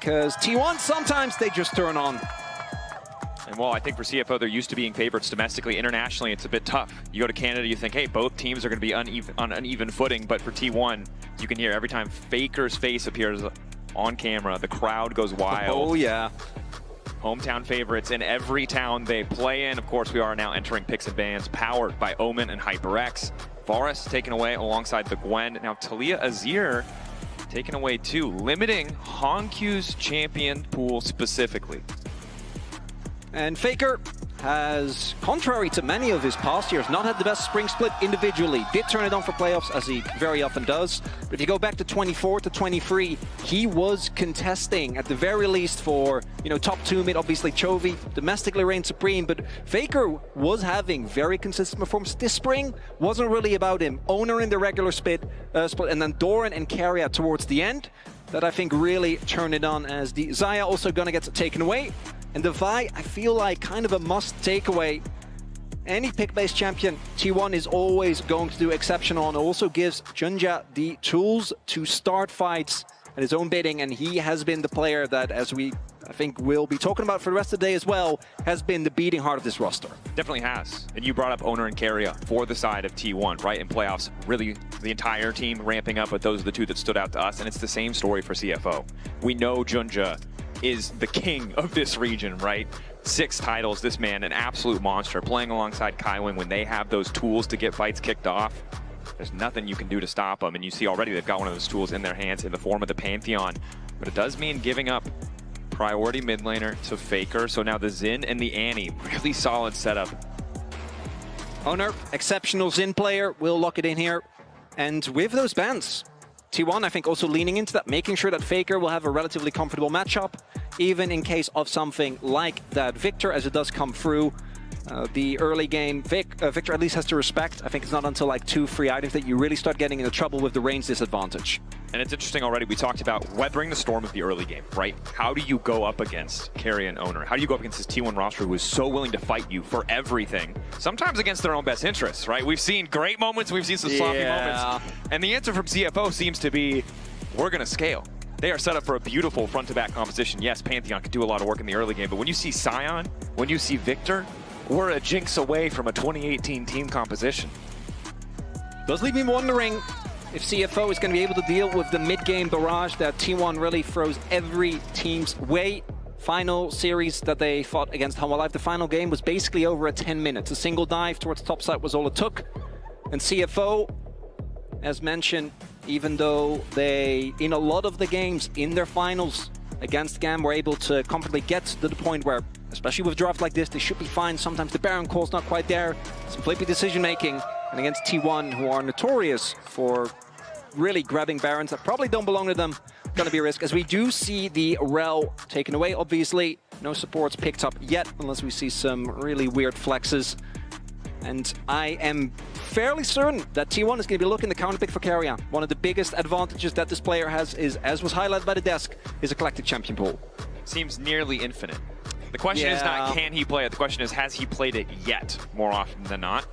because T1 sometimes they just turn on. And well, I think for CFO, they're used to being favorites domestically. Internationally, it's a bit tough. You go to Canada, you think, hey, both teams are going to be on uneven footing. But for T1, you can hear every time Faker's face appears on camera, the crowd goes wild. Oh, yeah. Hometown favorites in every town they play in. Of course, we are now entering picks and bans powered by Omen and HyperX. Varus taken away alongside the Gwen. Now Talia Azir taken away too, limiting Honkyu's champion pool specifically. And Faker has, contrary to many of his past years, not had the best spring split individually. Did turn it on for playoffs, as he very often does. But if you go back to 24 to 23, he was contesting, at the very least, for, you know, top 2 mid, obviously Chovy, domestically reigned supreme. But Faker was having very consistent performance. This spring wasn't really about him. Oner in the regular split, and then Doran and Keria towards the end. That I think really turned it on, as the Xayah also gonna get taken away. And the Vi, I feel like kind of a must takeaway. Any pick-based champion, T1 is always going to do exceptional, and also gives Junja the tools to start fights at his own bidding. And he has been the player that, as we, I think, will be talking about for the rest of the day as well, has been the beating heart of this roster. Definitely has. And you brought up Oner and Keria for the side of T1, right? In playoffs, really the entire team ramping up, but those are the two that stood out to us. And it's the same story for CFO. We know Junja is the king of this region, right? 6 titles, this man, an absolute monster, playing alongside Kaiwing when they have those tools to get fights kicked off. There's nothing you can do to stop them, and you see already they've got one of those tools in their hands in the form of the Pantheon. But it does mean giving up priority mid laner to Faker, so now the Xin and the Annie, really solid setup. Oner, exceptional Xin player, will lock it in here. And with those bans, T1, I think, also leaning into that, making sure that Faker will have a relatively comfortable matchup, even in case of something like that Victor, as it does come through. The early game, Victor at least has to respect. I think it's not until like 2 free items that you really start getting into trouble with the range disadvantage. And it's interesting already, we talked about weathering the storm of the early game, right? How do you go up against Keria and Oner? How do you go up against this T1 roster who is so willing to fight you for everything? Sometimes against their own best interests, right? We've seen great moments, we've seen some sloppy moments. And the answer from CFO seems to be, we're gonna scale. They are set up for a beautiful front-to-back composition. Yes, Pantheon could do a lot of work in the early game, but when you see Sion, when you see Victor, we're a jinx away from a 2018 team composition. Does leave me wondering if CFO is going to be able to deal with the mid-game barrage that T1 really throws every team's way. Final series that they fought against Hanwha Live, the final game was basically over at 10 minutes. A single dive towards the top side was all it took. And CFO, as mentioned, even though they, in a lot of the games in their finals against GAM, were able to comfortably get to the point where, especially with drafts like this, they should be fine. Sometimes the Baron call's not quite there. Some flippy decision-making. And against T1, who are notorious for really grabbing Barons that probably don't belong to them, gonna be a risk. As we do see the Rel taken away, obviously. No supports picked up yet, unless we see some really weird flexes. And I am fairly certain that T1 is going to be looking to counterpick for Keria. One of the biggest advantages that this player has is, as was highlighted by the desk, is a collective champion pool. Seems nearly infinite. The question is not, can he play it? The question is, has he played it yet, more often than not?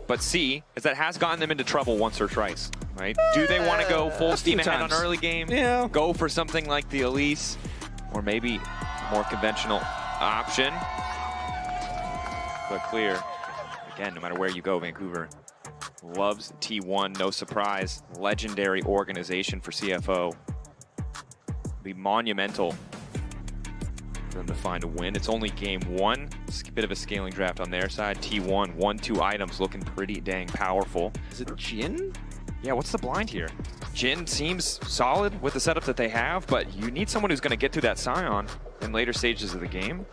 But C, is that has gotten them into trouble once or twice, right? Do they want to go full steam ahead on early game? Yeah. Go for something like the Elise, or maybe a more conventional option? But clear. Again, no matter where you go, Vancouver loves T1, no surprise. Legendary organization for CFO. Be monumental for them to find a win. It's only game 1. It's a bit of a scaling draft on their side. T1, 1-2 items looking pretty dang powerful. Is it Jin? Yeah, what's the blind here? Jin seems solid with the setup that they have, but you need someone who's going to get through that Sion in later stages of the game.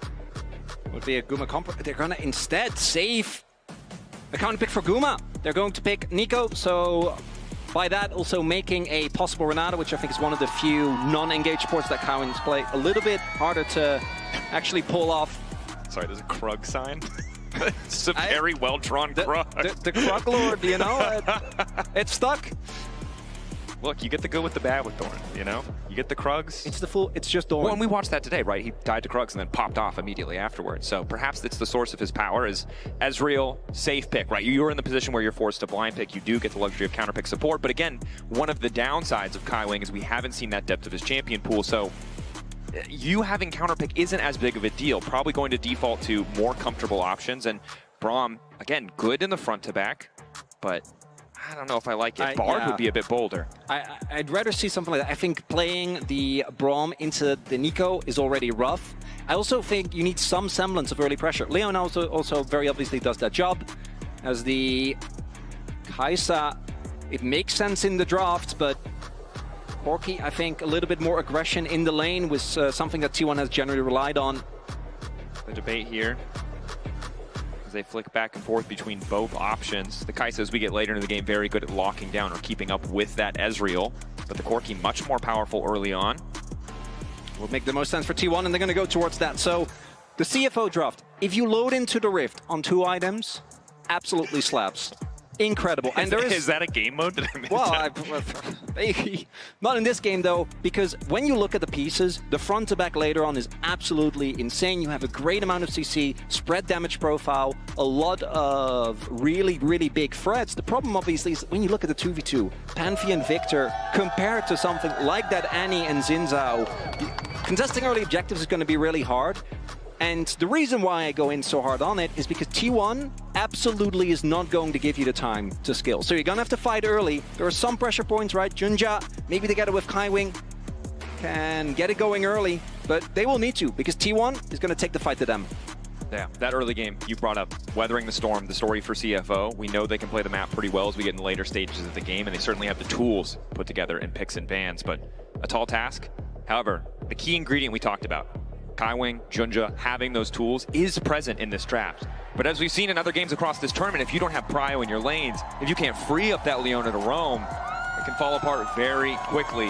Would be a Guma comp. They're going to instead save a counter pick for Guma. They're going to pick Nico, so by that also making a possible Renata, which I think is one of the few non-engaged supports that Kaiwings play. A little bit harder to actually pull off. Sorry, there's a Krug sign. It's a very well-drawn Krug. The Krug Lord, you know, it's stuck. Look, you get the good with the bad with Doran, you know? You get the Krugs. It's just Doran. Well, and we watched that today, right? He died to Krugs and then popped off immediately afterwards. So perhaps it's the source of his power is Ezreal, safe pick, right? You're in the position where you're forced to blind pick. You do get the luxury of counter pick support. But again, one of the downsides of Kaiwing is we haven't seen that depth of his champion pool. So you having counterpick isn't as big of a deal. Probably going to default to more comfortable options. And Braum, again, good in the front to back, but I don't know if I like it. Bard would be a bit bolder. I'd rather see something like that. I think playing the Braum into the Nico is already rough. I also think you need some semblance of early pressure. Leon also very obviously does that job. As the Kai'Sa, it makes sense in the draft, but Corki, I think a little bit more aggression in the lane was something that T1 has generally relied on. The debate here, as they flick back and forth between both options. The Kai'Sa, as we get later into the game, very good at locking down or keeping up with that Ezreal, but the Corki much more powerful early on. Will make the most sense for T1, and they're going to go towards that. So the CFO draft, if you load into the Rift on 2 items, absolutely slaps. Incredible. And there is that a game mode? Did I miss that? Not in this game though, because when you look at the pieces, the front to back later on is absolutely insane. You have a great amount of CC, spread damage profile, a lot of really, really big threats. The problem obviously is when you look at the 2v2, Pantheon Victor compared to something like that Annie and Xin Zhao, contesting early objectives is going to be really hard. And the reason why I go in so hard on it is because T1 absolutely is not going to give you the time to skill. So you're going to have to fight early. There are some pressure points, right? Junja, maybe together with Kaiwing, can get it going early, but they will need to because T1 is going to take the fight to them. Yeah, that early game you brought up, weathering the storm, the story for CFO. We know they can play the map pretty well as we get in the later stages of the game, and they certainly have the tools put together in picks and bans, but a tall task. However, the key ingredient we talked about, Kaiwing, Junja, having those tools is present in this draft. But as we've seen in other games across this tournament, if you don't have prio in your lanes, if you can't free up that Leona to roam, it can fall apart very quickly.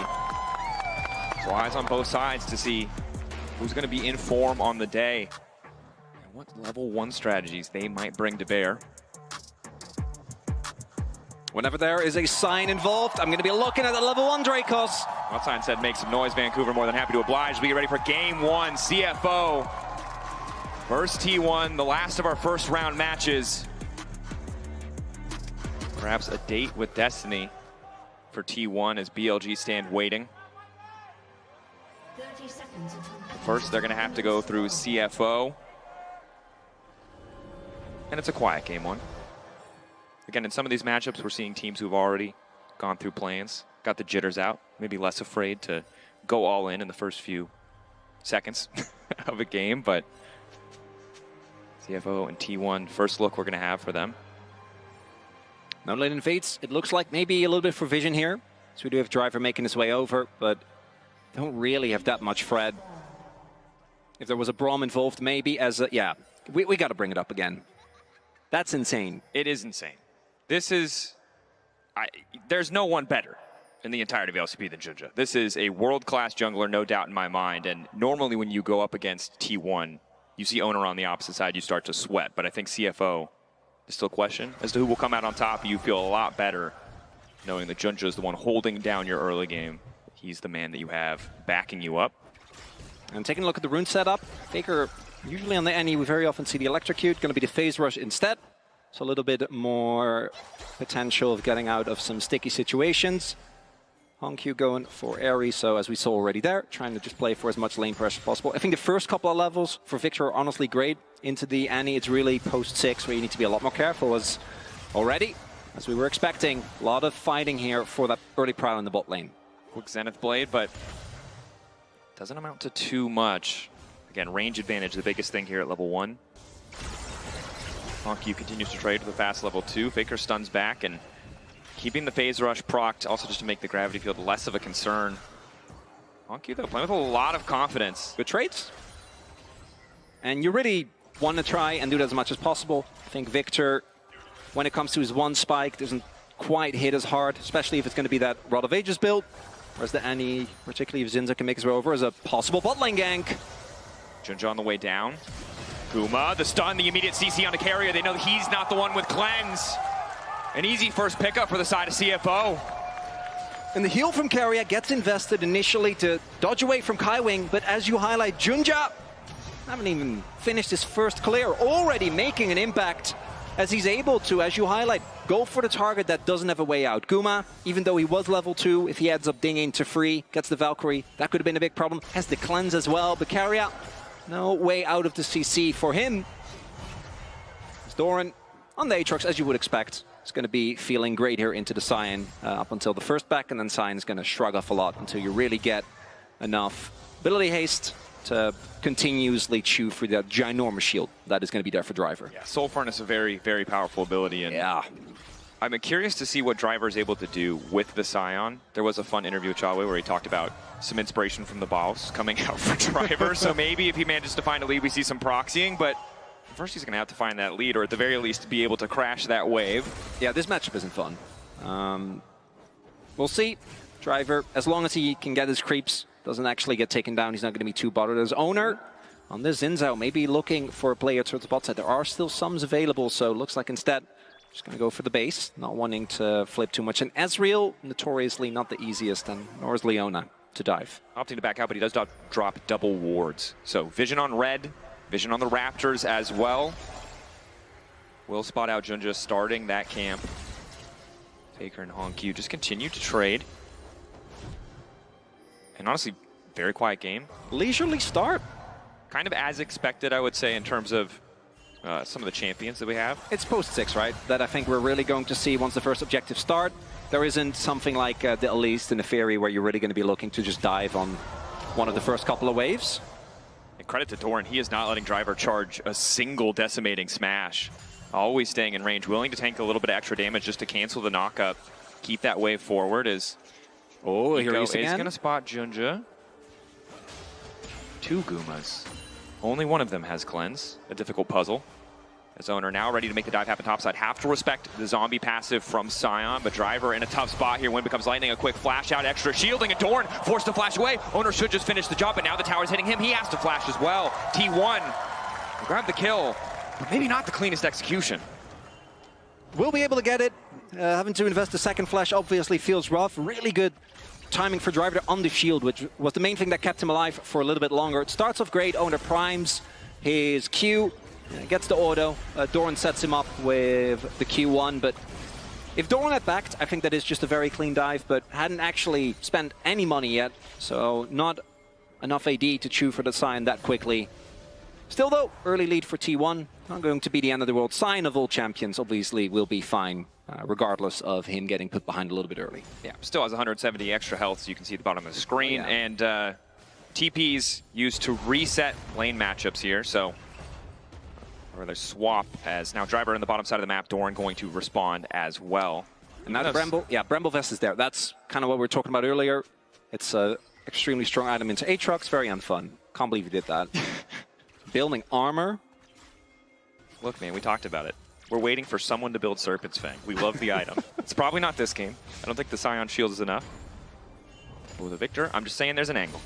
So eyes on both sides to see who's going to be in form on the day and what level 1 strategies they might bring to bear. Whenever there is a sign involved, I'm going to be looking at the level 1 Dracos. Outside said make some noise, Vancouver. More than happy to oblige. We get ready for game 1, CFO versus T1, the last of our first round matches. Perhaps a date with destiny for T1 as BLG stand waiting. 30 seconds. First, they're going to have to go through CFO. And it's a quiet game 1. Again, in some of these matchups, we're seeing teams who've already gone through plans, got the jitters out, maybe less afraid to go all in the first few seconds of a game, but CFO and T1, first look we're going to have for them. No latent fates. It looks like maybe a little bit for vision here. So we do have Driver making his way over, but don't really have that much Fred. If there was a Braum involved, maybe as a, yeah, we got to bring it up again. That's insane. It is insane. This is, there's no one better in the entirety of LCP than Junja. This is a world-class jungler, no doubt in my mind, and normally when you go up against T1, you see Oner on the opposite side, you start to sweat, but I think CFO is still a question as to who will come out on top. You feel a lot better knowing that Junja is the one holding down your early game. He's the man that you have backing you up. And taking a look at the rune setup, Faker, usually on the Annie, we very often see the electrocute, going to be the phase rush instead. So a little bit more potential of getting out of some sticky situations. Hongq going for Aerie, so as we saw already there, trying to just play for as much lane pressure as possible. I think the first couple of levels for Victor are honestly great. Into the Annie, it's really post-6 where you need to be a lot more careful as already, as we were expecting, a lot of fighting here for that early prio in the bot lane. Quick Zenith Blade, but doesn't amount to too much. Again, range advantage, the biggest thing here at level 1. Hongq continues to trade with a fast level 2. Faker stuns back and keeping the phase rush procced, also just to make the gravity field less of a concern. Hongq, though, playing with a lot of confidence. Good trades. And you really want to try and do that as much as possible. I think Victor, when it comes to his 1 spike, doesn't quite hit as hard, especially if it's going to be that Rod of Ages build. Whereas the Annie, particularly if Zinza can make his way over, as a possible bot lane gank. Junja on the way down. Guma, the stun, the immediate CC on the carrier. They know he's not the one with cleanse. An easy first pickup for the side of CFO. And the heal from Keria gets invested initially to dodge away from Kaiwing, but as you highlight, Junja haven't even finished his first clear, already making an impact. as he's able to, as you highlight, go for the target that doesn't have a way out. Guma, even though he was level 2, if he ends up dinging to free, gets the Valkyrie, that could have been a big problem. Has the cleanse as well, but Keria, no way out of the CC for him. Doran on the Aatrox, as you would expect. It's going to be feeling great here into the Sion up until the first back, and then Sion is going to shrug off a lot until you really get enough ability haste to continuously chew through that ginormous shield that is going to be there for Driver. Yeah, Soul Furnace is a very, very powerful ability. And yeah. I'm curious to see what Driver is able to do with the Sion. There was a fun interview with Chawe where he talked about some inspiration from the boss coming out for Driver. So maybe if he manages to find a lead, we see some proxying, but first he's going to have to find that lead, or at the very least be able to crash that wave. Yeah, this matchup isn't fun. We'll see. Driver, as long as he can get his creeps, doesn't actually get taken down, he's not going to be too bothered. As Oner on this Zinzao, maybe looking for a player towards the bot side. There are still sums available, so it looks like instead just going to go for the base, not wanting to flip too much. And Ezreal, notoriously not the easiest, and nor is Leona to dive. Opting to back out, but he does drop double wards. So vision on red, vision on the Raptors as well. Will spot out Junja starting that camp. Faker and Honkyu just continue to trade. And honestly, very quiet game. Leisurely start. Kind of as expected, I would say, in terms of some of the champions that we have. It's post-6, right? That I think we're really going to see once the first objectives start. There isn't something like the Elise and the Fairy where you're really going to be looking to just dive on one of the first couple of waves. And credit to Doran, he is not letting Driver charge a single decimating smash. Always staying in range, willing to tank a little bit of extra damage just to cancel the knockup. Keep that wave forward as here he is again. Going to spot Junja. 2 Gumas. Only one of them has cleanse, a difficult puzzle. As Oner now ready to make the dive happen topside. Have to respect the zombie passive from Sion, but Driver in a tough spot here. Wind becomes lightning, a quick flash out, extra shielding, and Doran forced to flash away. Oner should just finish the job, but now the tower's hitting him. He has to flash as well. T1 grab the kill, but maybe not the cleanest execution. We'll be able to get it. Having to invest a second flash obviously feels rough. Really good timing for Driver on the shield, which was the main thing that kept him alive for a little bit longer. It starts off great. Oner primes his Q, gets the auto. Doran sets him up with the Q1, but if Doran had backed, I think that is just a very clean dive, but hadn't actually spent any money yet, so not enough AD to chew for the Sion that quickly. Still though, early lead for T1. Not going to be the end of the world. Sion of all champions obviously will be fine, regardless of him getting put behind a little bit early. Yeah, still has 170 extra health, so you can see at the bottom of the screen. And TPs used to reset lane matchups here, so or they swap as now Driver in the bottom side of the map, Doran going to respond as well. And now the Bramble, Bramble Vest is there. That's kind of what we were talking about earlier. It's an extremely strong item into Aatrox, very unfun. Can't believe he did that. Building armor. Look, man, we talked about it. We're waiting for someone to build Serpent's Fang. We love the item. It's probably not this game. I don't think the Sion shield is enough. But with a Victor, I'm just saying there's an angle.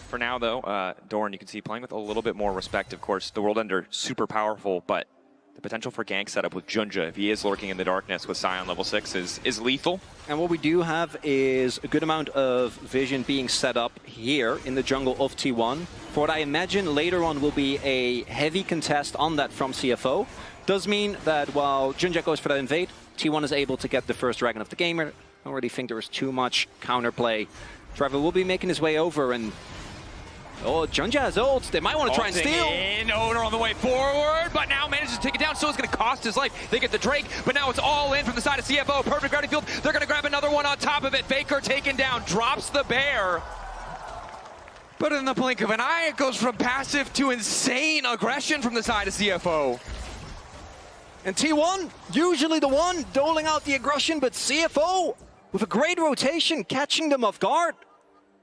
For now, though, Doran, you can see playing with a little bit more respect. Of course, the World Ender, super powerful, but the potential for gank setup with Junja, if he is lurking in the darkness with Sion level 6, is lethal. And what we do have is a good amount of vision being set up here in the jungle of T1. For what I imagine later on will be a heavy contest on that from CFO. Does mean that while Junja goes for that invade, T1 is able to get the first dragon of the game. I don't really think there is too much counterplay. Driver will be making his way over, and oh, Junja has ults. They might want to try and steal. In, Oner on the way forward, but now manages to take it down. So it's going to cost his life. They get the Drake, but now it's all in from the side of CFO. Perfect guarding field. They're going to grab another one on top of it. Faker taken down, drops the bear. But in the blink of an eye, it goes from passive to insane aggression from the side of CFO. And T1, usually the one doling out the aggression, but CFO, with a great rotation, catching them off guard.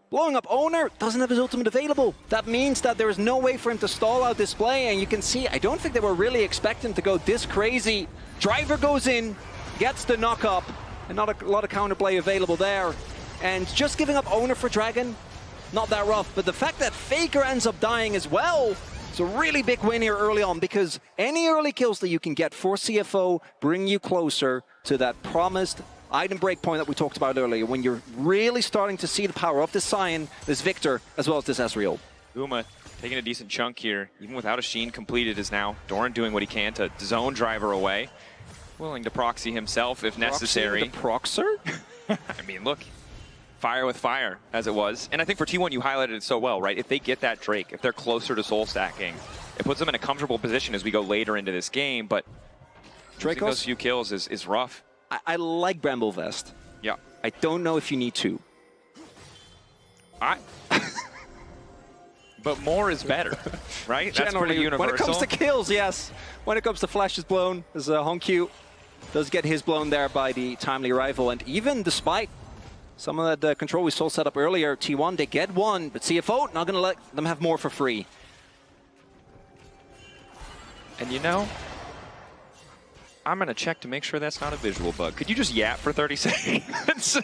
Blowing up Oner, doesn't have his ultimate available. That means that there is no way for him to stall out this play, and you can see, I don't think they were really expecting to go this crazy. Driver goes in, gets the knock up, and not a lot of counterplay available there. And just giving up Oner for Dragon, not that rough, but the fact that Faker ends up dying as well, it's a really big win here early on, because any early kills that you can get for CFO bring you closer to that promised item break point that we talked about earlier, when you're really starting to see the power of this Sion, this Victor, as well as this Ezreal. Guma taking a decent chunk here, even without a Sheen completed, is now Doran doing what he can to zone driver away. Willing to proxy himself if necessary. The proxer? I mean, look, fire with fire, as it was. And I think for T1, you highlighted it so well, right? If they get that Drake, if they're closer to soul stacking, it puts them in a comfortable position as we go later into this game, but losing those few kills is rough. I like Bramble Vest. Yeah. I don't know if you need to. But more is better, right? That's pretty universal. When it comes to kills, yes. When it comes to flashes blown, as Hongq does get his blown there by the timely arrival. And even despite some of that control we saw set up earlier, T1, they get one, but CFO not going to let them have more for free. And you know, I'm going to check to make sure that's not a visual bug. Could you just yap for 30 seconds?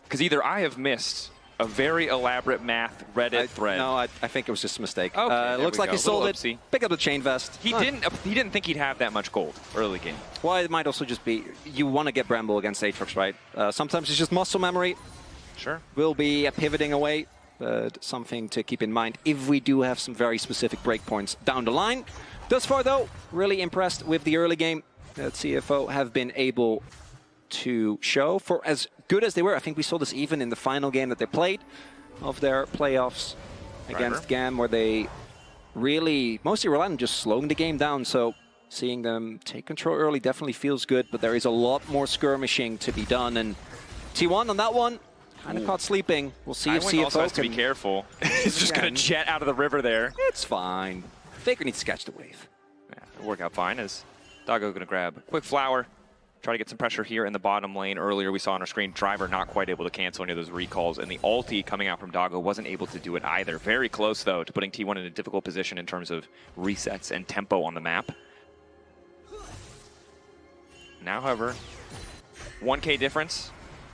Because either I have missed a very elaborate math Reddit thread. No, I think it was just a mistake. Okay, looks like he sold it. Pick up the chain vest. He didn't think he'd have that much gold early game. Well, it might also just be you want to get Bramble against Aatrox, right? Sometimes it's just muscle memory. Sure. Will be pivoting away, but something to keep in mind if we do have some very specific breakpoints down the line. Thus far, though, really impressed with the early game that CFO have been able to show. For as good as they were, I think we saw this even in the final game that they played of their playoffs against GAM, where they really mostly relied on just slowing the game down. So seeing them take control early definitely feels good, but there is a lot more skirmishing to be done. And T1 on that one, kind of caught sleeping. We'll see if CFO also has to be careful. He's just going to jet out of the river there. It's fine. Faker needs to catch the wave. Yeah, it'll work out fine as Doggo going to grab a quick flower. Try to get some pressure here in the bottom lane. Earlier we saw on our screen, Driver not quite able to cancel any of those recalls, and the ulti coming out from Doggo wasn't able to do it either. Very close, though, to putting T1 in a difficult position in terms of resets and tempo on the map. Now, however, 1K difference,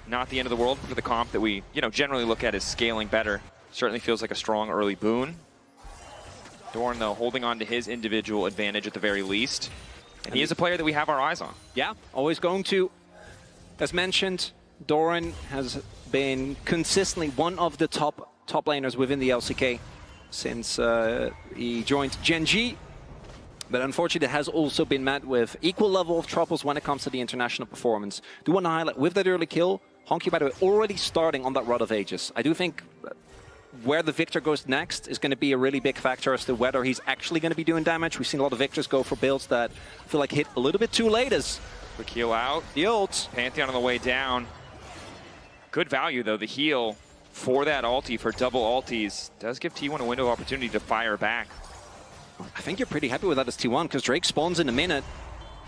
not the end of the world for the comp that we generally look at as scaling better. Certainly feels like a strong early boon. Doran, though, holding on to his individual advantage at the very least. And he is a player that we have our eyes on. Yeah, always going to. As mentioned, Doran has been consistently one of the top laners within the LCK since he joined Gen G. But unfortunately, it has also been met with equal level of troubles when it comes to the international performance. Do want to highlight, with that early kill, Hongq, by the way, already starting on that Rod of Ages. I do think where the Victor goes next is going to be a really big factor as to whether he's actually going to be doing damage. We've seen a lot of Victors go for builds that feel like hit a little bit too late as quick heal out. The ult. Pantheon on the way down. Good value, though. The heal for that ulti, for double ultis, does give T1 a window of opportunity to fire back. I think you're pretty happy with that as T1, because Drake spawns in a minute.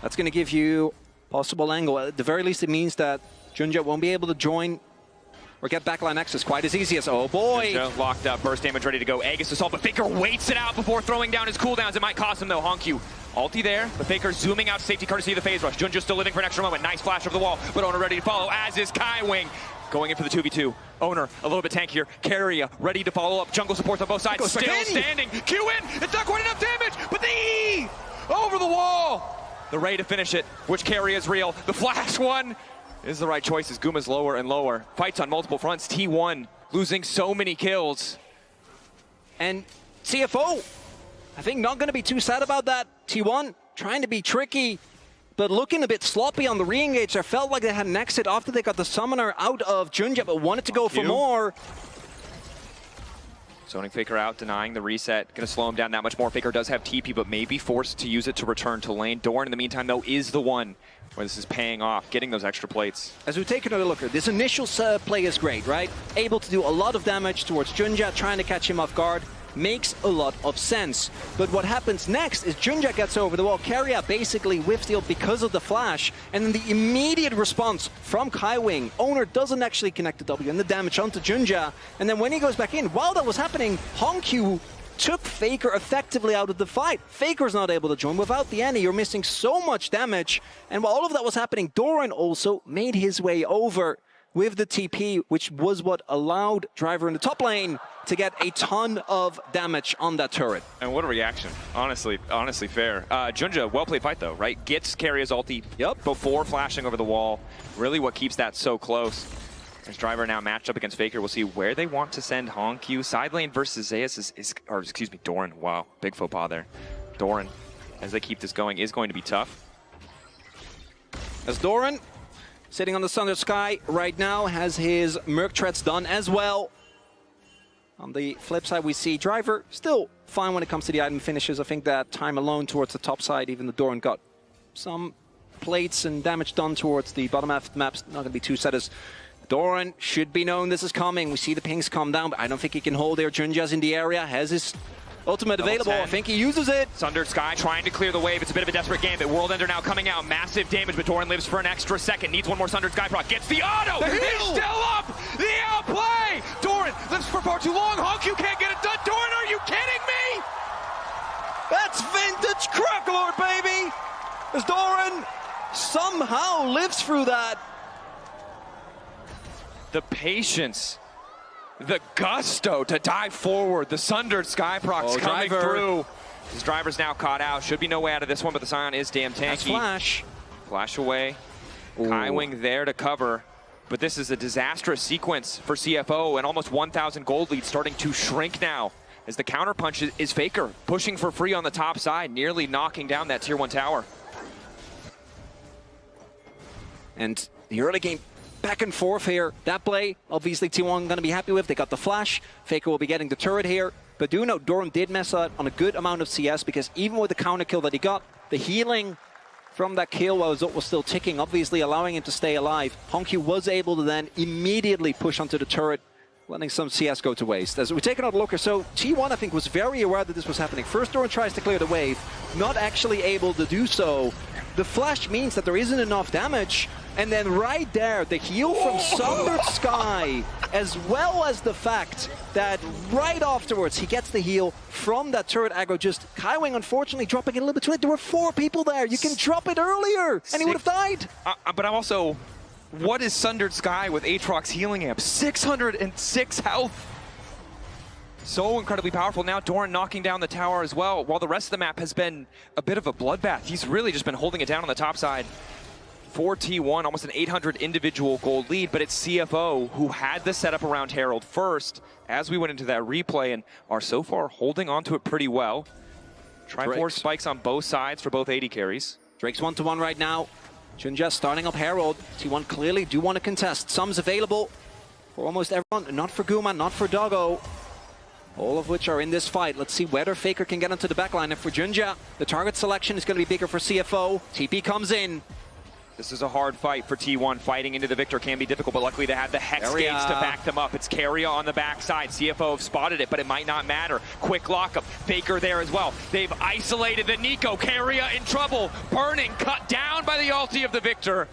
That's going to give you possible angle. At the very least, it means that Junja won't be able to join or get backline access quite as easy as, oh boy. Junja locked up, burst damage ready to go. Aegis assault, but Faker waits it out before throwing down his cooldowns. It might cost him, though. Hongq ulti there, but Faker zooming out to safety courtesy of the phase rush. Junja still living for an extra moment. Nice flash over the wall, but Oner ready to follow, as is Kaiwing. Going in for the 2v2. Oner a little bit tankier. Keria ready to follow up. Jungle supports on both sides. Still standing. Q in. It's not quite enough damage, but the E over the wall. The Ray to finish it, which Keria is real. The flash one is the right choice as Guma's lower and lower. Fights on multiple fronts. T1 losing so many kills. And CFO, I think not going to be too sad about that. T1 trying to be tricky, but looking a bit sloppy on the re-engage. I felt like they had an exit after they got the summoner out of Junja, but wanted to go for more. Zoning Faker out, denying the reset. Going to slow him down that much more. Faker does have TP, but may be forced to use it to return to lane. Doran, in the meantime, though, is the one where this is paying off, getting those extra plates. As we take another look here, this initial play is great, right? Able to do a lot of damage towards Junja, trying to catch him off guard. Makes a lot of sense. But what happens next is Junja gets over the wall. Keria basically whiffs the ult because of the flash. And then the immediate response from Kaiwing. Oner doesn't actually connect the W and the damage onto Junja. And then when he goes back in, while that was happening, Hongq took Faker effectively out of the fight. Faker's not able to join. Without the Annie, you're missing so much damage. And while all of that was happening, Doran also made his way over with the TP, which was what allowed Driver in the top lane to get a ton of damage on that turret. And what a reaction. Honestly fair. Junja, well-played fight, though, right? Gets Keria's ulti before flashing over the wall. Really what keeps that so close. As Driver now matched up against Faker, we'll see where they want to send Hongq. Side lane versus Zeus or excuse me, Doran. Wow, big faux pas there. Doran, as they keep this going, is going to be tough. As Doran, sitting on the Thunder Sky right now, has his Merc Treads done as well. On the flip side, we see Driver still fine when it comes to the item finishes. I think that time alone towards the top side, even the Doran got some plates and damage done towards the bottom half of the map's not going to be too set as Doran should be known this is coming. We see the pings come down, but I don't think he can hold there. Junja's in the area, has his ultimate available. I think he uses it. Sundered Sky trying to clear the wave. It's a bit of a desperate game, but World Ender now coming out. Massive damage, but Doran lives for an extra second. Needs one more Sundered Sky proc. Gets the auto! He's still up! The outplay! Doran lives for far too long. Hongq can't get it done. Doran, are you kidding me? That's vintage Cracklord, baby! As Doran somehow lives through that. The patience, the gusto to dive forward. The Sundered Sky procs coming through. His Driver's now caught out. Should be no way out of this one, but the Scion is damn tanky. That's Flash. Flash away. Kaiwing there to cover. But this is a disastrous sequence for CFO, and almost 1,000 gold lead starting to shrink now. As the counterpunch is Faker, pushing for free on the top side, nearly knocking down that tier 1 tower. And the early game back and forth here. That play, obviously T1 going to be happy with. They got the flash. Faker will be getting the turret here. But do note, Doran did mess up on a good amount of CS because even with the counter kill that he got, the healing from that kill was still ticking, obviously allowing him to stay alive. Hongq was able to then immediately push onto the turret, letting some CS go to waste. As we take another look here, so T1 I think was very aware that this was happening. First Doran tries to clear the wave, not actually able to do so. The flash means that there isn't enough damage, and then right there, the heal from Sundered Sky, as well as the fact that right afterwards he gets the heal from that turret aggro. Just Kaiwing unfortunately dropping it a little bit too late. There were 4 people there. You can drop it earlier, and he would have died. But I'm also, what is Sundered Sky with Aatrox's healing amp? 606 health. So incredibly powerful. Now Doran knocking down the tower as well, while the rest of the map has been a bit of a bloodbath. He's really just been holding it down on the top side. For T1, almost an 800 individual gold lead, but it's CFO who had the setup around Herald first as we went into that replay and are so far holding on to it pretty well. Triforce spikes on both sides for both AD carries. Drake's 1-1 right now. Junja starting up Herald. T1 clearly do want to contest. Sums available for almost everyone. Not for Guma, not for Doggo. All of which are in this fight. Let's see whether Faker can get onto the backline. And for Junja, the target selection is going to be bigger for CFO. TP comes in. This is a hard fight for T1. Fighting into the victor can be difficult, but luckily they have the Hex Gates to back them up. It's Keria on the backside. CFO have spotted it, but it might not matter. Quick lockup. Faker there as well. They've isolated the Nico. Keria in trouble. Burning, cut down by the ulti of the victor.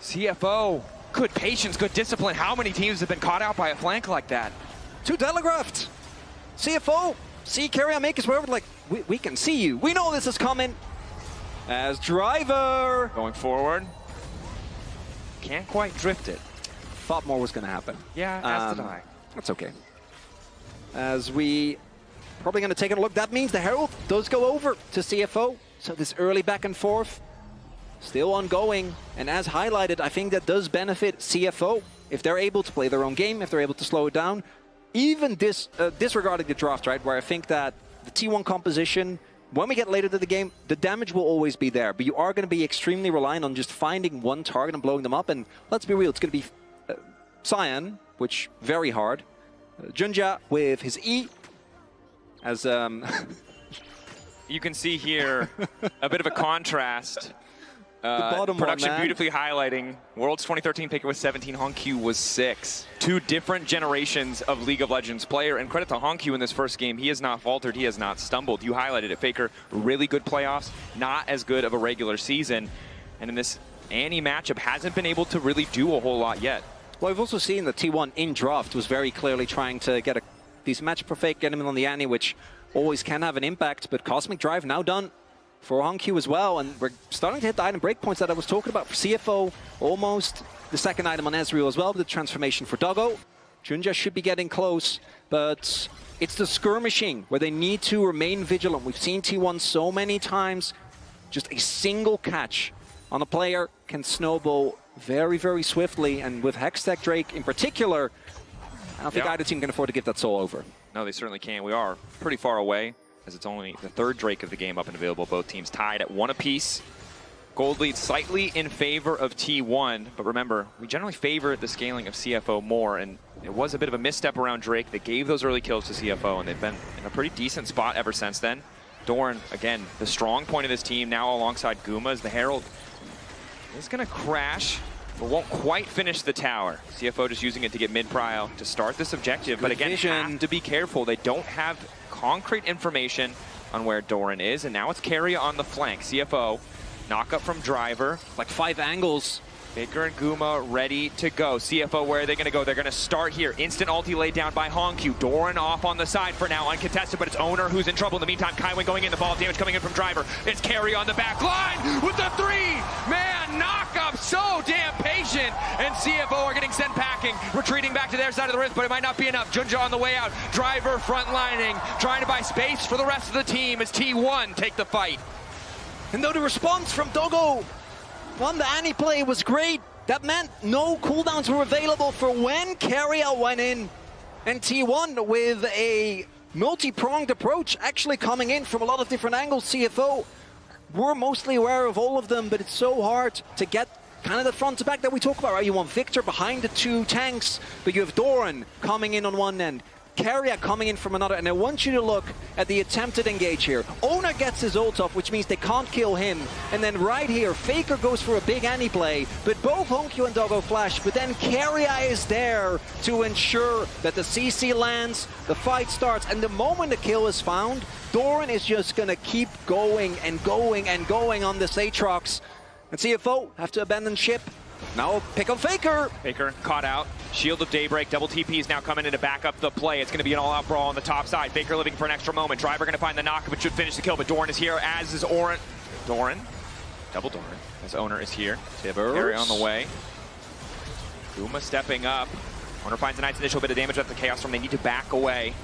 CFO, good patience, good discipline. How many teams have been caught out by a flank like that? Too telegraphed. CFO, see Keria make his way over, like, we can see you. We know this is coming. As Driver going forward. Can't quite drift it. Thought more was going to happen. Yeah, as did I. That's okay. As we probably going to take a look, that means the Herald does go over to CFO. So this early back and forth still ongoing. And as highlighted, I think that does benefit CFO if they're able to play their own game, if they're able to slow it down. Even disregarding the draft, right, where I think that the T1 composition, when we get later to the game, the damage will always be there, but you are going to be extremely reliant on just finding one target and blowing them up. And let's be real, it's going to be Cyan, which very hard. Junja with his E, as you can see here a bit of a contrast. The bottom production one, beautifully highlighting. World's 2013 Faker was 17, Hongq was 6. 2 different generations of League of Legends player, and credit to Hongq in this first game. He has not faltered, he has not stumbled. You highlighted it, Faker, really good playoffs, not as good of a regular season. And in this Annie matchup, hasn't been able to really do a whole lot yet. Well, we've also seen that T1 in draft was very clearly trying to get a decent matchup for Fake, get him in on the Annie, which always can have an impact, but Cosmic Drive now done for Hongq as well, and we're starting to hit the item breakpoints that I was talking about for CFO. Almost the second item on Ezreal as well, with the transformation for Doggo. Junja should be getting close, but it's the skirmishing where they need to remain vigilant. We've seen T1 so many times, just a single catch on a player can snowball very, very swiftly. And with Hextech Drake in particular, I don't think either team can afford to give that soul over. No, they certainly can't. We are pretty far away, as it's only the third Drake of the game up and available. Both teams tied at 1 apiece. Gold lead slightly in favor of T1, but remember, we generally favor the scaling of CFO more, and it was a bit of a misstep around Drake that gave those early kills to CFO, and they've been in a pretty decent spot ever since then. Doran, again, the strong point of this team, now alongside Guma, as the Herald is going to crash, but won't quite finish the tower. CFO just using it to get mid-prio to start this objective, but again, have to be careful. They don't have concrete information on where Doran is, and now it's Keria on the flank. CFO, knock up from Driver. Like 5 angles. Faker and Guma ready to go. CFO, where are they going to go? They're going to start here. Instant ulti laid down by Hongq. Doran off on the side for now, uncontested, but it's Oner who's in trouble. In the meantime, Kaiwin going in. The ball damage coming in from Driver. It's Keria on the back line with the 3-man knock-up. So damn patient. And CFO are getting sent packing, retreating back to their side of the rift, but it might not be enough. Junja on the way out. Driver frontlining, trying to buy space for the rest of the team as T1 take the fight. And though the response from Dogo on the Annie play was great, that meant no cooldowns were available for when Keria went in. And T1 with a multi-pronged approach actually coming in from a lot of different angles. CFO, we're mostly aware of all of them, but it's so hard to get kind of the front to back that we talk about, right? You want Victor behind the 2 tanks, but you have Doran coming in on one end, Keria coming in from another, and I want you to look at the attempted engage here. Oner gets his ult off, which means they can't kill him. And then right here, Faker goes for a big Annie play, but both Hongq and Dogo flash, but then Keria is there to ensure that the CC lands, the fight starts, and the moment the kill is found, Doran is just gonna keep going and going and going on this Aatrox. And CFO have to abandon ship. Now pick up Faker. Faker caught out. Shield of Daybreak. Double TP is now coming in to back up the play. It's going to be an all-out brawl on the top side. Faker living for an extra moment. Driver going to find the knock, but should finish the kill. But Doran is here, as is Doran. Double Doran. As Oner is here. Carry on the way. Guma stepping up. Oner finds a nice initial bit of damage at the Chaos Storm. They need to back away.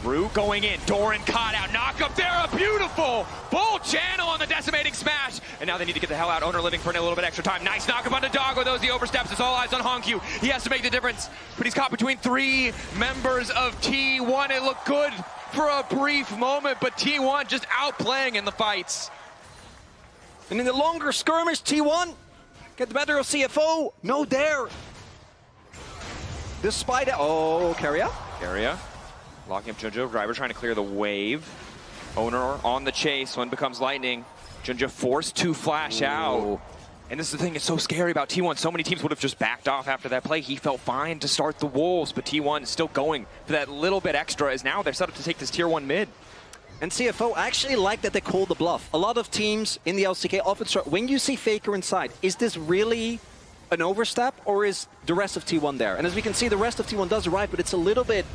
Rue going in, Doran caught out, knock up there, a beautiful bull channel on the decimating smash. And now they need to get the hell out. Oner living for a little bit extra time. Nice knock up on the Doggo, those the oversteps. It's all eyes on Hongq. He has to make the difference, but he's caught between 3 members of T1. It looked good for a brief moment, but T1 just outplaying in the fights. And in the longer skirmish, T1 get the better of CFO. No dare. Despite it, Keria. Locking up Junja, Driver trying to clear the wave. Oner on the chase, one becomes lightning. Junja forced to flash out. And this is the thing, it's so scary about T1. So many teams would have just backed off after that play. He felt fine to start the Wolves, but T1 is still going for that little bit extra, as now they're set up to take this tier 1 mid. And CFO actually like that they call the bluff. A lot of teams in the LCK often start, when you see Faker inside, is this really an overstep, or is the rest of T1 there? And as we can see, the rest of T1 does arrive, but it's a little bit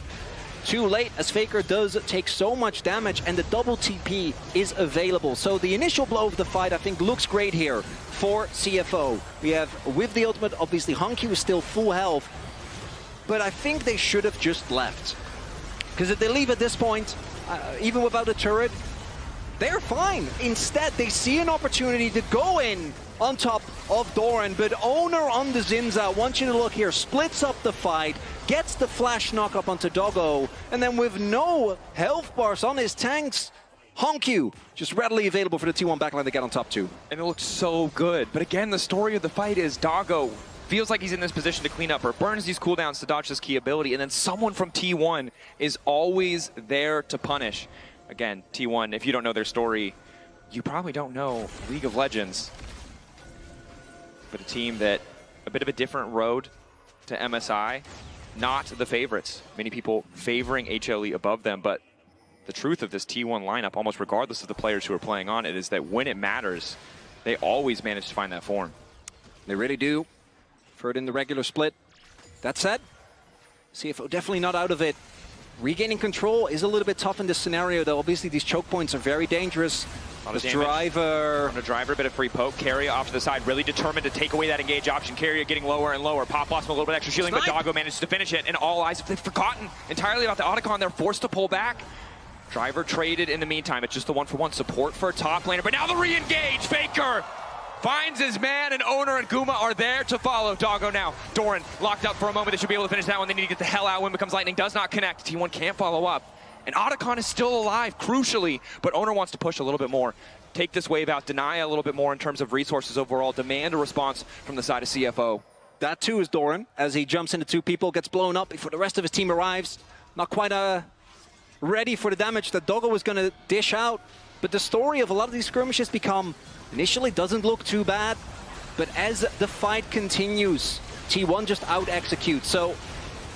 too late, as Faker does take so much damage and the double TP is available. So the initial blow of the fight, I think, looks great here for CFO. We have, with the ultimate, obviously Hongq is still full health, but I think they should have just left. Because if they leave at this point, even without a turret, they're fine. Instead, they see an opportunity to go in on top of Doran, but Oner on the Zinza, I want you to look here, splits up the fight, gets the flash knock up onto Doggo, and then with no health bars on his tanks, Hongq just readily available for the T1 backline to get on top too. And it looks so good. But again, the story of the fight is Doggo feels like he's in this position to clean up, or burns these cooldowns to dodge this key ability, and then someone from T1 is always there to punish. Again, T1, if you don't know their story, you probably don't know League of Legends. But a team that, a bit of a different road to MSI, not the favorites. Many people favoring HLE above them, but the truth of this T1 lineup, almost regardless of the players who are playing on it, is that when it matters, they always manage to find that form. They really do. Third in the regular split. That said, CFO definitely not out of it. Regaining control is a little bit tough in this scenario, though. Obviously, these choke points are very dangerous. This Driver. On a Driver, a bit of free poke. Keria off to the side, really determined to take away that engage option. Keria getting lower and lower. Pop lost him a little bit extra shielding, but Doggo managed to finish it. And all eyes, they've forgotten entirely about the Otacon. They're forced to pull back. Driver traded in the meantime. It's just the 1-for-1 support for a top laner. But now the re-engage. Faker finds his man, and Oner and Guma are there to follow. Doggo now. Doran locked up for a moment. They should be able to finish that one. They need to get the hell out. When becomes lightning, does not connect. T1 can't follow up. And Otacon is still alive, crucially, but Oner wants to push a little bit more. Take this wave out, deny a little bit more in terms of resources overall, demand a response from the side of CFO. That too is Doran, as he jumps into two people, gets blown up before the rest of his team arrives. Not quite ready for the damage that Doggo was going to dish out. But the story of a lot of these skirmishes become, initially doesn't look too bad, but as the fight continues, T1 just out-executes. So,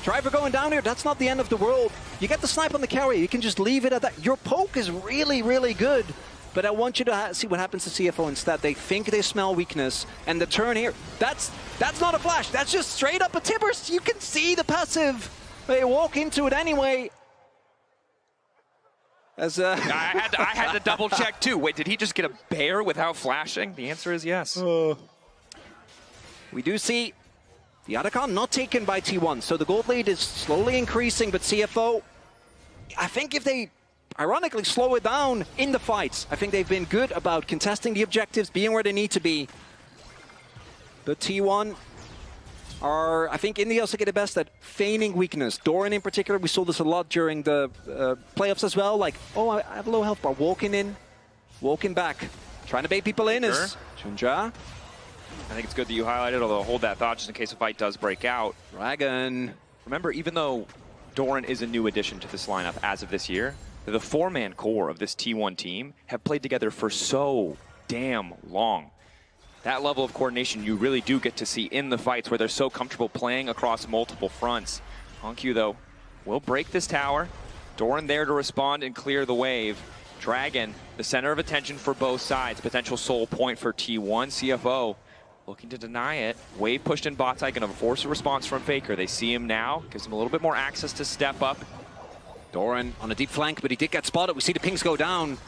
Driver going down here, that's not the end of the world. You get the snipe on the carrier, you can just leave it at that. Your poke is really, really good. But I want you to see what happens to CFO instead. They think they smell weakness, and the turn here, that's not a flash. That's just straight up a Tibbers. You can see the passive. They walk into it anyway. As I had to double check too. Wait, did he just get a bear without flashing? The answer is yes. We do see the Otacon not taken by T1, so the gold lead is slowly increasing, but CFO, I think if they ironically slow it down in the fights, I think they've been good about contesting the objectives, being where they need to be. But T1 are, I think, in the LCK the best at feigning weakness. Doran in particular, we saw this a lot during the playoffs as well. Like, oh, I have a low health bar. Walking in, walking back. Trying to bait people in is Chunja. I think it's good that you highlighted, although hold that thought just in case a fight does break out. Dragon. Remember, even though Doran is a new addition to this lineup as of this year, the four-man core of this T1 team have played together for so damn long. That level of coordination you really do get to see in the fights where they're so comfortable playing across multiple fronts. HoNQ, though, will break this tower. Doran there to respond and clear the wave. Dragon, the center of attention for both sides. Potential soul point for T1. CFO looking to deny it. Wave pushed in bot side, going to force a response from Faker. They see him now, gives him a little bit more access to step up. Doran on a deep flank, but he did get spotted. We see the pings go down.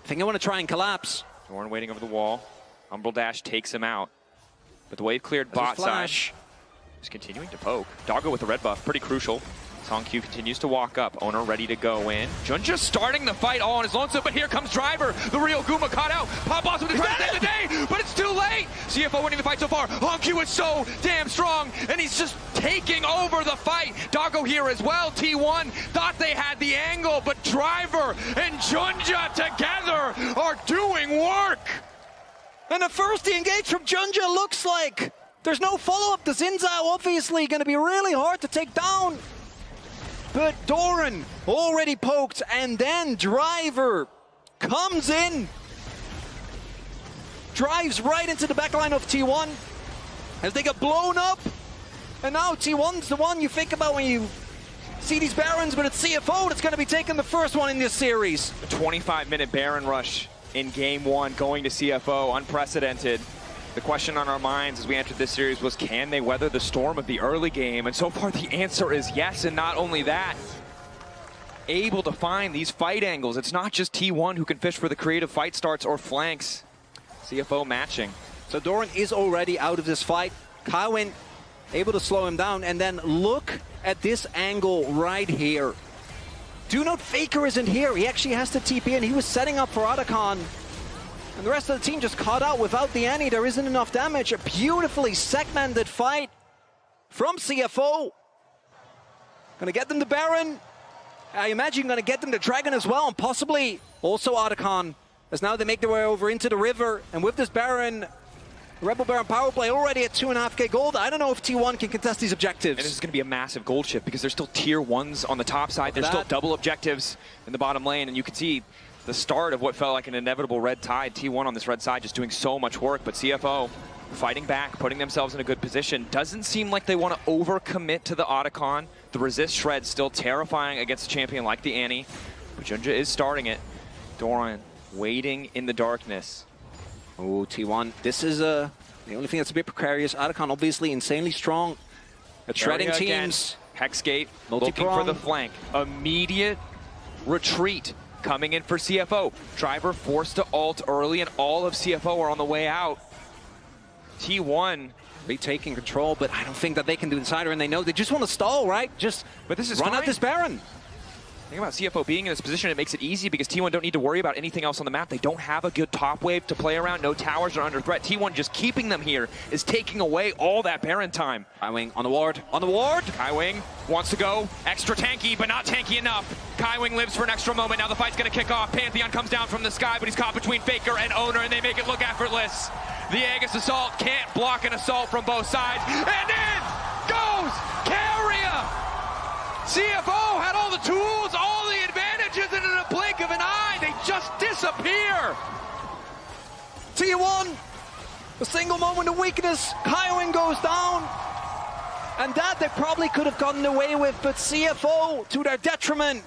I think I want to try and collapse. Doran waiting over the wall. Umbral Dash takes him out. But the wave cleared bot side. Just continuing to poke. Doggo with the red buff, pretty crucial. HoNQ continues to walk up. Oner ready to go in. Junja starting the fight all on his lonesome, but here comes Driver. The real Guma caught out. Pop Awesome to try to save the day, but it's too late. CFO winning the fight so far. HoNQ is so damn strong, and he's just taking over the fight. Doggo here as well. T1 thought they had the angle, but Driver and Junja together are doing work. And the first engage from Junja looks like there's no follow-up. The Zinzao obviously going to be really hard to take down. But Doran already poked, and then Driver comes in. Drives right into the backline of T1 as they get blown up. And now T1's the one you think about when you see these Barons, but it's CFO that's going to be taking the first one in this series. A 25-minute Baron rush in Game 1 going to CFO, unprecedented. The question on our minds as we entered this series was, can they weather the storm of the early game? And so far the answer is yes, and not only that, able to find these fight angles. It's not just T1 who can fish for the creative fight starts or flanks. CFO matching. So Doran is already out of this fight. Kywin able to slow him down, and then look at this angle right here. Do note Faker isn't here. He actually has to TP in. He was setting up for Otacon. And the rest of the team just caught out without the Annie. There isn't enough damage. A beautifully segmented fight from CFO. Gonna get them the Baron. I imagine gonna get them the Dragon as well, and possibly also Otacon. As now they make their way over into the river. And with this Baron, Rebel Baron power play already at 2.5k gold. I don't know if T1 can contest these objectives. And this is going to be a massive gold shift because there's still tier 1s on the top side. There's still double objectives in the bottom lane. And you can see the start of what felt like an inevitable red tide. T1 on this red side just doing so much work. But CFO fighting back, putting themselves in a good position. Doesn't seem like they want to overcommit to the Otacon. The resist shred still terrifying against a champion like the Annie. But Junja is starting it. Doran waiting in the darkness. Oh, T1. This is the only thing that's a bit precarious. Otacon obviously insanely strong at shredding teams. Hexgate looking for the flank. Immediate retreat coming in for CFO. Driver forced to ult early, and all of CFO are on the way out. T1 retaking control, but I don't think that they can do the cider, and they know they just want to stall, right? Just but this is run fine. out this Baron. Think about CFO being in this position, it makes it easy because T1 don't need to worry about anything else on the map. They don't have a good top wave to play around. No towers are under threat. T1 just keeping them here is taking away all that Baron time. Kaiwing on the ward. On the ward! Kaiwing wants to go extra tanky, but not tanky enough. Kaiwing lives for an extra moment. Now the fight's going to kick off. Pantheon comes down from the sky, but he's caught between Faker and Oner, and they make it look effortless. The Aegis Assault can't block an assault from both sides. And in goes Keria! CFO had all the tools, all the advantages, and in a blink of an eye, they just disappear. T1, a single moment of weakness. Kaiwing goes down. And that they probably could have gotten away with, but CFO, to their detriment,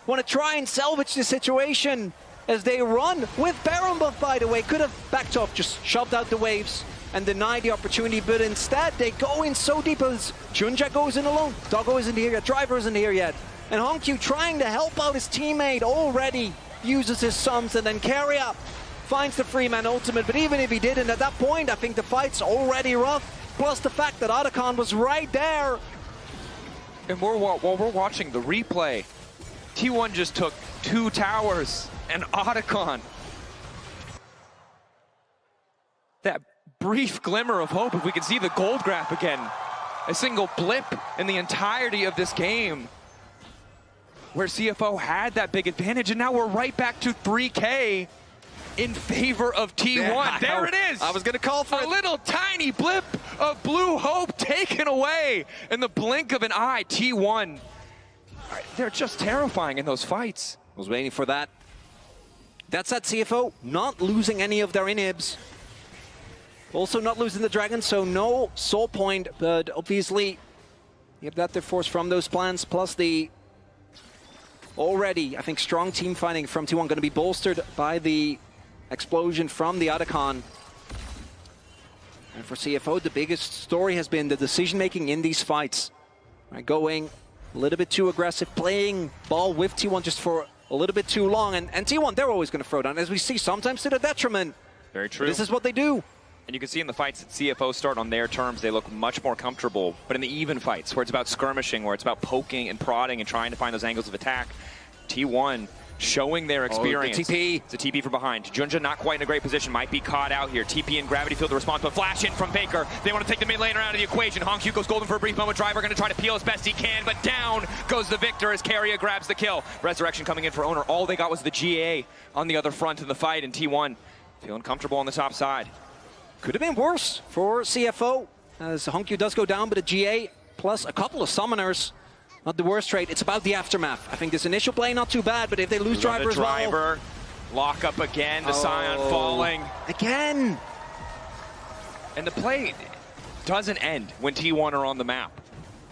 want to try and salvage the situation as they run with Baron buff, by the way. Could have backed off, just shoved out the waves and denied the opportunity, but instead they go in so deep as Junja goes in alone. Doggo isn't here yet, Driver isn't here yet. And Hongq trying to help out his teammate already uses his sums, and then Keria finds the free man ultimate. But even if he didn't, at that point, I think the fight's already rough. Plus the fact that Otacon was right there. And while we're watching the replay, T1 just took 2 towers and Otacon. That brief glimmer of hope, if we can see the gold graph again. A single blip in the entirety of this game where CFO had that big advantage, and now we're right back to 3K in favor of T1. Yeah, there it is. I was going to call for a little tiny blip of blue hope taken away in the blink of an eye. T1, they're just terrifying in those fights. I was waiting for that. That's at CFO, not losing any of their inhibs. Also not losing the dragon, so no soul point, but obviously you have that to force from those plans, plus the already, I think, strong team fighting from T1 going to be bolstered by the explosion from the Otacon. And for CFO, the biggest story has been the decision-making in these fights. Right, going a little bit too aggressive, playing ball with T1 just for a little bit too long, and T1, they're always going to throw down, as we see, sometimes to their detriment. Very true. This is what they do. And you can see in the fights that CFO start on their terms, they look much more comfortable. But in the even fights, where it's about skirmishing, where it's about poking and prodding and trying to find those angles of attack, T1 showing their experience. The TP. It's a TP from behind. Junja not quite in a great position, might be caught out here. TP and Gravity Field the response, but flash in from Faker. They want to take the mid laner out of the equation. Hongq goes golden for a brief moment. Driver going to try to peel as best he can, but down goes the victor as Keria grabs the kill. Resurrection coming in for Oner. All they got was the GA on the other front in the fight, and T1 feeling comfortable on the top side. Could have been worse for CFO, as Hongq does go down, but a GA plus a couple of summoners. Not the worst trade. It's about the aftermath. I think this initial play not too bad, but if they lose Driver as well. Driver, lock up again, the Scion falling. Again! And the play doesn't end when T1 are on the map.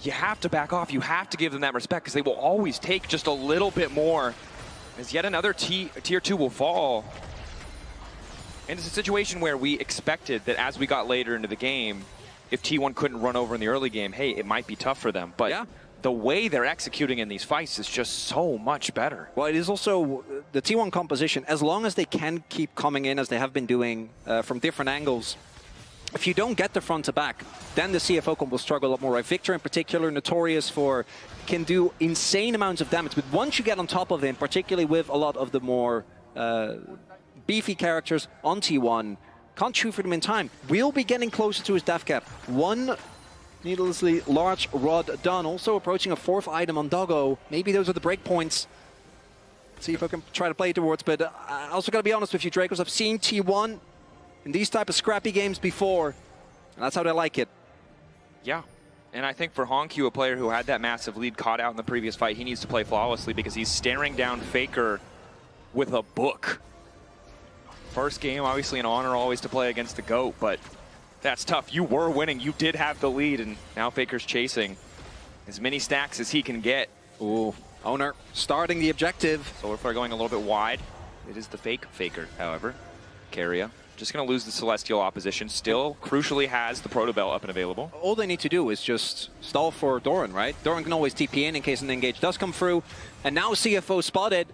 You have to back off. You have to give them that respect, because they will always take just a little bit more, as yet another tier 2 will fall. And it's a situation where we expected that as we got later into the game, if T1 couldn't run over in the early game, hey, it might be tough for them. But yeah, the way they're executing in these fights is just so much better. Well, it is also the T1 composition. As long as they can keep coming in as they have been doing from different angles, if you don't get the front to back, then the CFO comp will struggle a lot more. Right? Victor in particular, notorious for, can do insane amounts of damage. But once you get on top of him, particularly with a lot of the more beefy characters on T1, can't shoot for them in time. We'll be getting closer to his death cap. One needlessly large rod done. Also approaching a 4th item on Doggo. Maybe those are the breakpoints. See if I can try to play towards, but I also got to be honest with you, Dracos. I've seen T1 in these type of scrappy games before, and that's how they like it. Yeah, and I think for Hongq, a player who had that massive lead caught out in the previous fight, he needs to play flawlessly because he's staring down Faker with a book. First game, obviously an honor always to play against the GOAT, but that's tough. You were winning, you did have the lead, and now Faker's chasing as many stacks as he can get. Ooh, Oner starting the objective. Solar Flare going a little bit wide. It is the fake Faker, however. Keria just going to lose the Celestial opposition. Still, crucially, has the Proto Bell up and available. All they need to do is just stall for Doran, right? Doran can always TP in case an engage does come through. And now CFO spotted.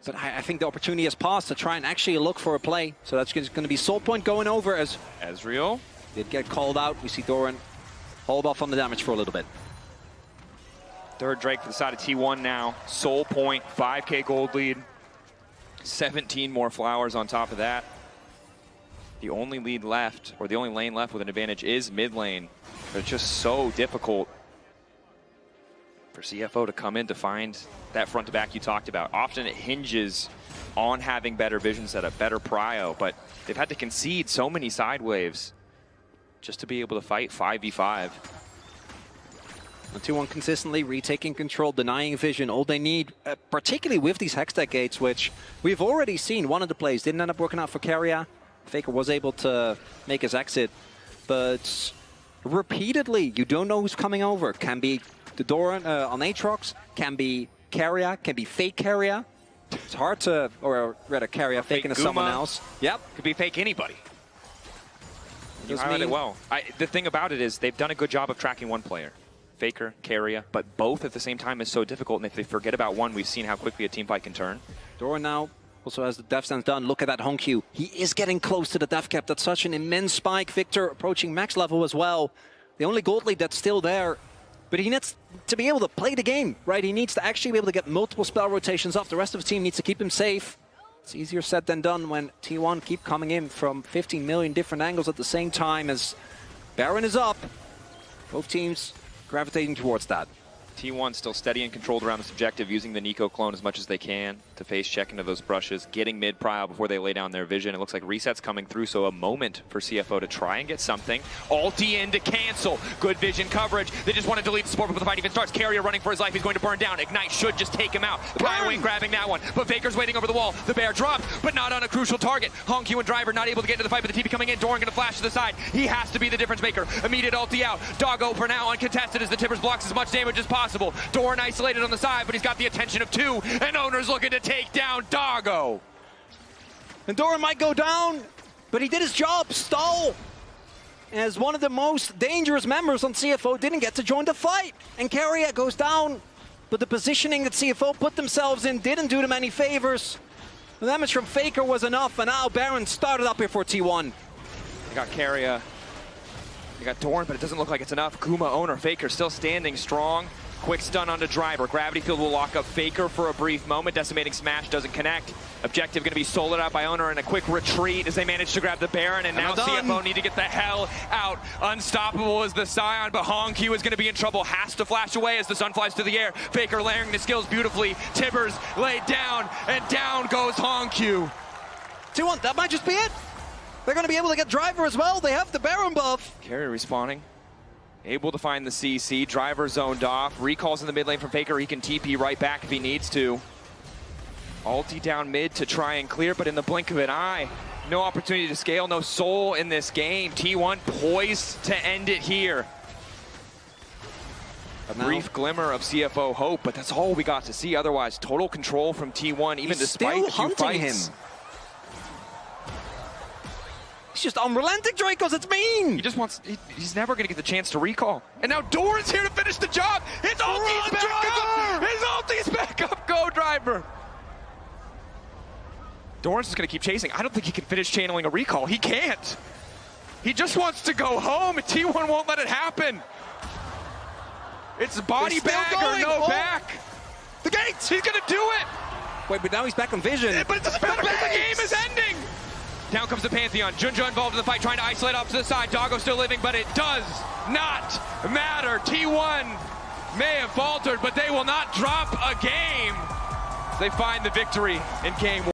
But I think the opportunity has passed to try and actually look for a play. So that's going to be Soul Point going over as Ezreal did get called out. We see Doran hold off on the damage for a little bit. Third Drake for the side of T1 now. Soul point, 5K gold lead. 17 more flowers on top of that. The only lead left, or the only lane left with an advantage is mid lane. But it's just so difficult for CFO to come in to find that front to back you talked about. Often it hinges on having better vision setup, better prio, but they've had to concede so many side waves just to be able to fight 5v5. T1 consistently retaking control, denying vision. All they need, particularly with these Hextech gates, which we've already seen, one of the plays didn't end up working out for Keria. Faker was able to make his exit, but repeatedly, you don't know who's coming over. Can be the Doran on Aatrox, can be Keria, can be fake Keria. It's hard to, or rather Keria faking to someone else. Yep. Could be fake anybody. You highlighted it well. The thing about it is they've done a good job of tracking one player. Faker, Keria, but both at the same time is so difficult, and if they forget about one, we've seen how quickly a team fight can turn. Doran now also has the death stance done. Look at that Hongq. He is getting close to the death cap. That's such an immense spike. Victor approaching max level as well. The only gold lead that's still there. But he needs to be able to play the game, right? He needs to actually be able to get multiple spell rotations off. The rest of the team needs to keep him safe. It's easier said than done when T1 keep coming in from 15 million different angles at the same time as Baron is up. Both teams gravitating towards that. T1 still steady and controlled around this objective, using the Nico clone as much as they can to face check into those brushes, getting mid prio before they lay down their vision. It looks like reset's coming through, so a moment for CFO to try and get something. Ulti in to cancel. Good vision coverage. They just want to delete the support before the fight even starts. Keria running for his life. He's going to burn down. Ignite should just take him out. Prio ain't grabbing that one, but Faker's waiting over the wall. The bear dropped, but not on a crucial target. Hongq and Driver not able to get into the fight, but the TP coming in. Doran going to flash to the side. He has to be the difference maker. Immediate ulti out. Doggo for now uncontested as the Tibbers blocks as much damage as possible. Doran isolated on the side, but he's got the attention of two, and Oner's looking to take down Doggo. And Doran might go down, but he did his job, stall. As one of the most dangerous members on CFO didn't get to join the fight. And Keria goes down, but the positioning that CFO put themselves in didn't do them any favors. The damage from Faker was enough, and now Baron started up here for T1. They got Keria, they got Doran, but it doesn't look like it's enough. Guma, Oner, Faker still standing strong. Quick stun onto Driver. Gravity Field will lock up Faker for a brief moment. Decimating Smash doesn't connect. Objective going to be soloed out by Oner, and a quick retreat as they manage to grab the Baron, and now CFO need to get the hell out. Unstoppable is the Scion, but Hongq is going to be in trouble. Has to flash away as the sun flies through the air. Faker layering the skills beautifully. Tibbers laid down, and down goes Hongq. T1, that might just be it. They're going to be able to get Driver as well. They have the Baron buff. Keria respawning. Able to find the CC. Driver zoned off. Recalls in the mid lane from Faker. He can TP right back if he needs to. Ulti down mid to try and clear, but in the blink of an eye, no opportunity to scale, no soul in this game. T1 poised to end it here. A brief glimmer of CFO hope, but that's all we got to see. Otherwise, total control from T1, even despite the few fights. Him. He's just unrelenting, Dracos, it's mean! He just wants, he's never gonna get the chance to recall. And now Doran's here to finish the job! His ulti's back up! His ulti's back up! Go, Driver! Doran's just gonna keep chasing. I don't think he can finish channeling a recall. He can't! He just wants to go home, and T1 won't let it happen! It's body bag or no back! The gates! He's gonna do it! Wait, but now he's back on vision. But it doesn't matter because the game is ending! Down comes the Pantheon. Junja involved in the fight, trying to isolate off to the side. Doggo still living, but it does not matter. T1 may have faltered, but they will not drop a game. They find the victory in Game 1.